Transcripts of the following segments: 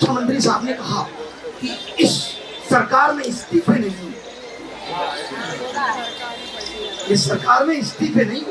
रक्षा मंत्री साहब ने कहा कि इस सरकार में इस्तीफे नहीं, इस सरकार में इस्तीफे नहीं,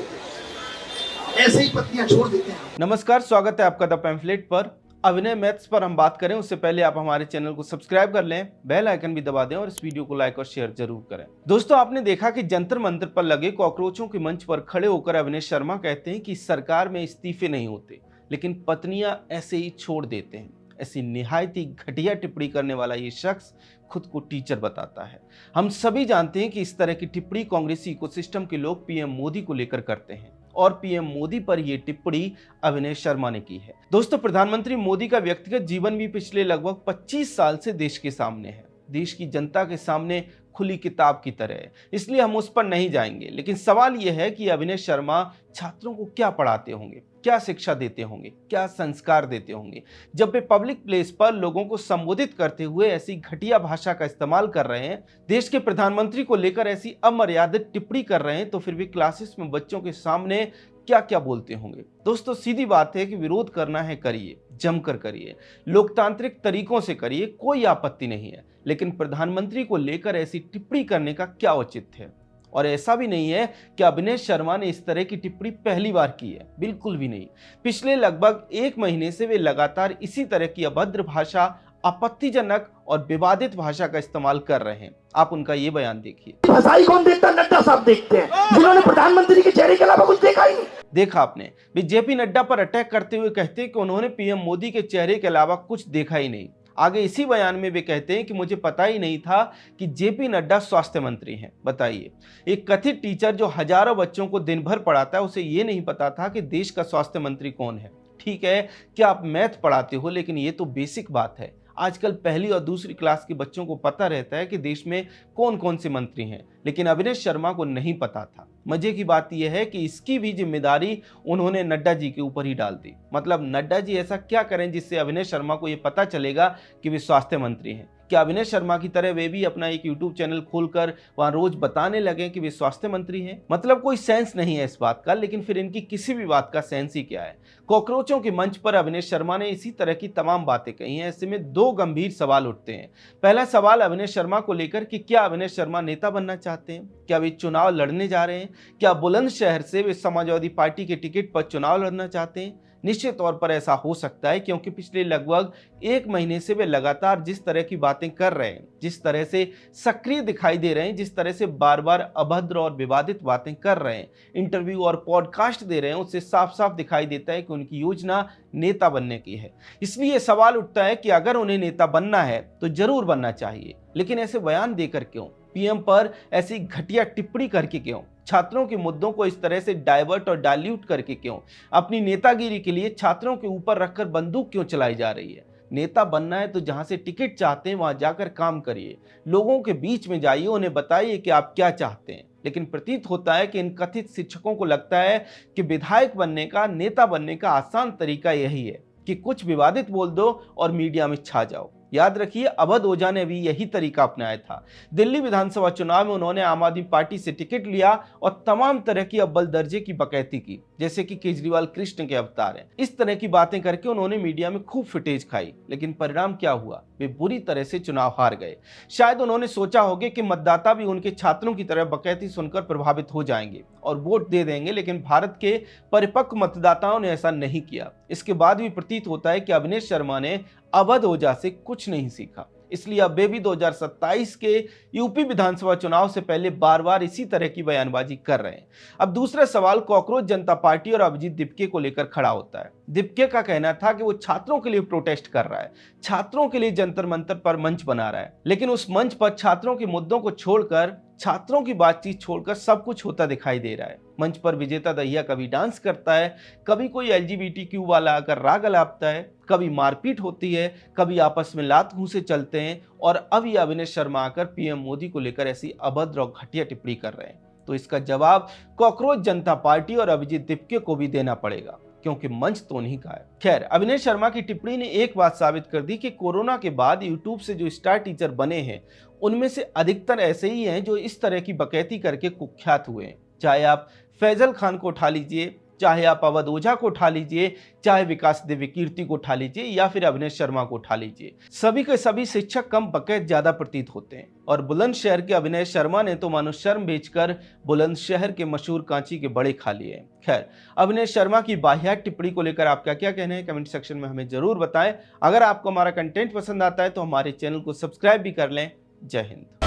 ऐसे ही पत्नियां छोड़ देते हैं। नमस्कार, स्वागत है आपका द पैम्फलेट पर। अभिनय मैथ्स पर हम बात करें उससे पहले आप हमारे चैनल को सब्सक्राइब कर लें, बेल आइकन भी दबा दें और इस वीडियो को लाइक और शेयर जरूर करें। दोस्तों, आपने देखा कि जंतर मंतर पर लगे कॉकरोचों के मंच पर खड़े होकर अभिनय शर्मा कहते हैं कि सरकार में इस्तीफे नहीं होते, लेकिन पत्नियां ऐसे ही छोड़ देते हैं। ऐसी निहायत ही घटिया टिप्पणी करने वाला ये शख्स खुद को टीचर बताता है। हम सभी जानते हैं कि इस तरह की टिप्पणी कांग्रेसी इकोसिस्टम के लोग पीएम मोदी को लेकर करते हैं और पीएम मोदी पर यह टिप्पणी अभिनय शर्मा ने की है। दोस्तों, प्रधानमंत्री मोदी का व्यक्तिगत जीवन भी पिछले लगभग 25 साल से देश के सामने है, देश की जनता के सामने खुली किताब की तरह है, इसलिए हम उस पर नहीं जाएंगे। लेकिन सवाल यह है कि अभिनय शर्मा छात्रों को क्या पढ़ाते होंगे, क्या शिक्षा देते होंगे, क्या संस्कार देते होंगे, जब वे पब्लिक प्लेस पर लोगों को संबोधित करते हुए ऐसी घटिया भाषा का इस्तेमाल कर रहे हैं, देश के प्रधानमंत्री को लेकर ऐसी अमर्यादित टिप्पणी कर रहे हैं, तो फिर भी क्लासेस में बच्चों के सामने क्या क्या बोलते होंगे। दोस्तों, सीधी बात है कि विरोध करना है करिए, जमकर करिए, लोकतांत्रिक तरीकों से करिए, कोई आपत्ति नहीं है। लेकिन प्रधानमंत्री को लेकर ऐसी टिप्पणी करने का क्या औचित्य है? और ऐसा भी नहीं है कि अभिनय शर्मा ने इस तरह की टिप्पणी पहली बार की है, बिल्कुल भी नहीं। पिछले लगभग 1 महीने से वे लगातार इसी तरह की अभद्र भाषा, आपत्तिजनक और विवादित भाषा का इस्तेमाल कर रहे हैं। आप उनका ये बयान देखिए। भाषाई कौन देखता? नड्डा साहब देखते हैं, जिन्होंने प्रधानमंत्री के चेहरे के अलावा कुछ देखा ही नहीं। देखा आपने, वे जेपी नड्डा पर अटैक करते हुए कहते हैं कि उन्होंने पीएम मोदी के चेहरे के अलावा कुछ देखा ही नहीं। आगे इसी बयान में वे कहते हैं कि मुझे पता ही नहीं था कि जेपी नड्डा स्वास्थ्य मंत्री हैं। बताइए, एक कथित टीचर जो हजारों बच्चों को दिन भर पढ़ाता है, उसे ये नहीं पता था कि देश का स्वास्थ्य मंत्री कौन है। ठीक है कि आप मैथ पढ़ाते हो, लेकिन ये तो बेसिक बात है। आजकल पहली और दूसरी क्लास के बच्चों को पता रहता है कि देश में कौन कौन से मंत्री हैं, लेकिन अभिनय शर्मा को नहीं पता था। मजे की बात यह है कि इसकी भी जिम्मेदारी उन्होंने नड्डा जी के ऊपर ही डाल दी। मतलब नड्डा जी ऐसा क्या करें जिससे अभिनय शर्मा को यह पता चलेगा कि वे स्वास्थ्य मंत्री हैं? क्या अभिनय शर्मा की तरह वे भी अपना एक यूट्यूब चैनल खोलकर वहां रोज बताने लगे कि वे स्वास्थ्य मंत्री हैं? मतलब कोई सेंस नहीं है इस बात का। लेकिन फिर इनकी किसी भी बात का सेंस ही क्या है? कॉकरोचों के मंच पर अभिनय शर्मा ने इसी तरह की तमाम बातें कही हैं। ऐसे में 2 गंभीर सवाल उठते हैं। पहला सवाल अभिनय शर्मा को लेकर कि क्या अभिनय शर्मा नेता बनना चाहते हैं? क्या वे चुनाव लड़ने जा रहे हैं? क्या बुलंदशहर से वे समाजवादी पार्टी के टिकट पर चुनाव लड़ना चाहते हैं? निश्चित तौर पर ऐसा हो सकता है, क्योंकि पिछले लगभग 1 महीने से वे लगातार जिस तरह की बातें कर रहे हैं, जिस तरह से सक्रिय दिखाई दे रहे हैं, जिस तरह से बार बार अभद्र और विवादित बातें कर रहे हैं, इंटरव्यू और पॉडकास्ट दे रहे हैं, उससे साफ साफ दिखाई देता है कि उनकी योजना नेता बनने की है। इसलिए सवाल उठता है कि अगर उन्हें नेता बनना है तो जरूर बनना चाहिए, लेकिन ऐसे बयान देकर क्यों? पीएम पर ऐसी घटिया टिप्पणी करके क्यों? छात्रों के मुद्दों को इस तरह से डाइवर्ट और डाइल्यूट करके क्यों? अपनी नेतागिरी के लिए छात्रों के ऊपर रखकर बंदूक क्यों चलाई जा रही है? नेता बनना है तो जहां से टिकट चाहते हैं वहां जाकर काम करिए, लोगों के बीच में जाइए, उन्हें बताइए कि आप क्या चाहते हैं। लेकिन प्रतीत होता है कि इन कथित शिक्षकों को लगता है कि विधायक बनने का, नेता बनने का आसान तरीका यही है कि कुछ विवादित बोल दो और मीडिया में छा जाओ। याद रखिए, अवध ओझा ने भी यही तरीका अपनाया था। दिल्ली विधानसभा चुनाव में उन्होंने आम आदमी पार्टी से टिकट लिया और तमाम तरह की अव्वल दर्जे की बकैती की, जैसे कि केजरीवाल कृष्ण के अवतार हैं। इस तरह की बातें करके उन्होंने मीडिया में खूब फुटेज खाई, लेकिन परिणाम क्या हुआ? वे बुरी तरह से चुनाव हार गए। शायद उन्होंने सोचा होगा कि मतदाता भी उनके छात्रों की तरह बकैती सुनकर प्रभावित हो जाएंगे और वोट दे देंगे, लेकिन भारत के परिपक्व मतदाताओं ने ऐसा नहीं किया। इसके बाद भी प्रतीत होता है कि अभिनय शर्मा ने अवध ओझा से कुछ नहीं सीखा। इसलिए अब वे भी 2027 के यूपी विधानसभा चुनाव से पहले बार बार इसी तरह की बयानबाजी कर रहे हैं। अब दूसरा सवाल कॉकरोच जनता पार्टी और अभिजीत दीपके को लेकर खड़ा होता है। दीपके का कहना था कि वो छात्रों के लिए प्रोटेस्ट कर रहा है, छात्रों के लिए जंतर मंतर पर मंच बना रहा है, लेकिन उस मंच पर छात्रों के मुद्दों को छोड़कर, छात्रों की बातचीत छोड़कर सब कुछ होता दिखाई दे रहा है। मंच पर विजेता दहिया कभी डांस करता है, कभी कोई LGBTQ वाला आकर राग अलापता है, कभी मारपीट होती है, कभी आपस में लात घूंसे चलते हैं, और अब ये अभिनय शर्मा आकर पीएम मोदी को लेकर ऐसी अभद्र और घटिया टिप्पणी कर रहे हैं। तो इसका जवाब कॉकरोच जनता पार्टी और अभिजीत दीपके को भी देना पड़ेगा, क्योंकि मंच तो उन्हीं का है। खैर, अभिनय शर्मा की टिप्पणी ने एक बात साबित कर दी कि कोरोना के बाद यूट्यूब से जो स्टार टीचर बने हैं, उनमें से अधिकतर ऐसे ही हैं जो इस तरह की बकैती करके कुख्यात हुए हैं। चाहे आप फैजल खान को उठा लीजिए, चाहे आप अवध ओझा को उठा लीजिए, चाहे विकास दिव्य कीर्ति को उठा लीजिए या फिर अविनेश शर्मा को उठा लीजिए, सभी के सभी शिक्षक कम बकैत ज्यादा प्रतीत होते हैं। और बुलंदशहर के अविनेश शर्मा ने तो मानो शर्म बेचकर बुलंदशहर के मशहूर कांची के बड़े खा लिए। खैर, अविनेश शर्मा की बाहियात टिप्पणी को लेकर आपका क्या कहना है कमेंट सेक्शन में हमें जरूर बताएं। अगर आपको हमारा कंटेंट पसंद आता है तो हमारे चैनल को सब्सक्राइब भी कर लें। जय हिंद।